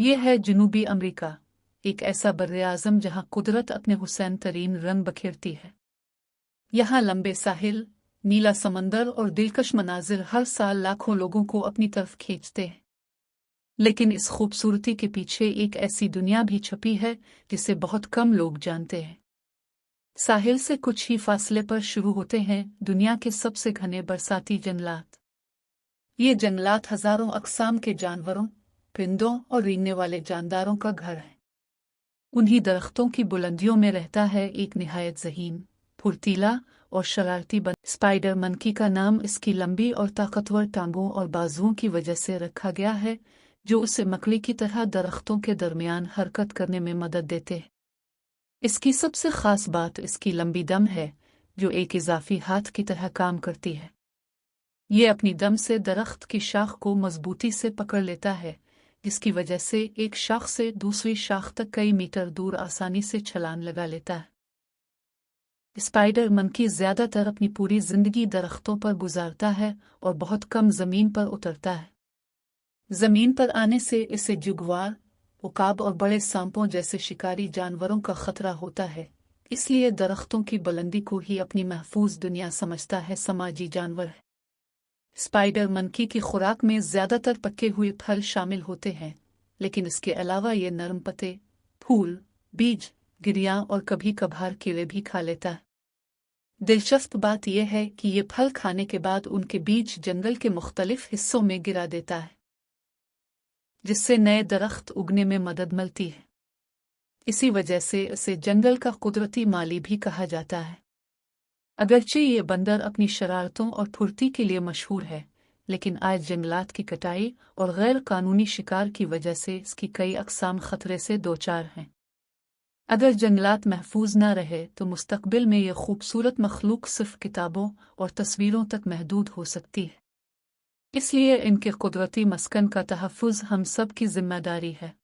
ये है जनूबी अमेरिका, एक ऐसा बर्र-ए-आज़म जहाँ कुदरत अपने हुसैन तरीन रंग बखेरती है। यहाँ लंबे साहिल, नीला समंदर और दिलकश मनाजिर हर साल लाखों लोगों को अपनी तरफ खींचते हैं। लेकिन इस खूबसूरती के पीछे एक ऐसी दुनिया भी छुपी है जिसे बहुत कम लोग जानते हैं। साहिल से कुछ ही फासले पर शुरू होते हैं दुनिया के सबसे घने बरसाती जंगलात। ये जंगलात हजारों अक़साम के जानवरों, परिंदों और रेंगने वाले जानदारों का घर है। उन्हीं दरख्तों की बुलंदियों में रहता है एक निहायत ज़हीन, फुर्तीला और शरारती स्पाइडर मंकी का नाम इसकी लंबी और ताकतवर टांगों और बाजुओं की वजह से रखा गया है, जो उसे मकड़ी की तरह दरख्तों के दरमियान हरकत करने में मदद देते हैं। इसकी सबसे खास बात इसकी लंबी दम है, जो एक इजाफी हाथ की तरह काम करती है। ये अपनी दम से दरख्त की शाख को मजबूती से पकड़ लेता है, जिसकी वजह से एक शाख से दूसरी शाख तक कई मीटर दूर आसानी से छलांग लगा लेता है। स्पाइडर मंकी ज्यादातर अपनी पूरी जिंदगी दरख्तों पर गुजारता है और बहुत कम जमीन पर उतरता है। जमीन पर आने से इसे जुगवार, उकाब और बड़े सांपों जैसे शिकारी जानवरों का खतरा होता है, इसलिए दरख्तों की बुलंदी को ही अपनी महफूज दुनिया समझता है। समाजी जानवर है। स्पाइडर मंकी की खुराक में ज्यादातर पके हुए फल शामिल होते हैं, लेकिन इसके अलावा ये नरम पत्ते, फूल, बीज, गिरियां और कभी कभार कीड़े भी खा लेता है। दिलचस्प बात यह है कि ये फल खाने के बाद उनके बीज जंगल के मुख्तलिफ हिस्सों में गिरा देता है, जिससे नए दरख्त उगने में मदद मिलती है। इसी वजह से इसे जंगल का कुदरती माली भी कहा जाता है। अगरचे ये बंदर अपनी शरारतों और फुर्ती के लिए मशहूर है, लेकिन आज जंगलात की कटाई और गैर कानूनी शिकार की वजह से इसकी कई अक़साम खतरे से दोचार हैं। अगर जंगलात महफूज न रहे तो मुस्तकबिल में यह खूबसूरत मखलूक सिर्फ किताबों और तस्वीरों तक महदूद हो सकती है। इसलिए इनके कुदरती मस्कन का तहफ़्फ़ुज़ हम सब की जिम्मेदारी है।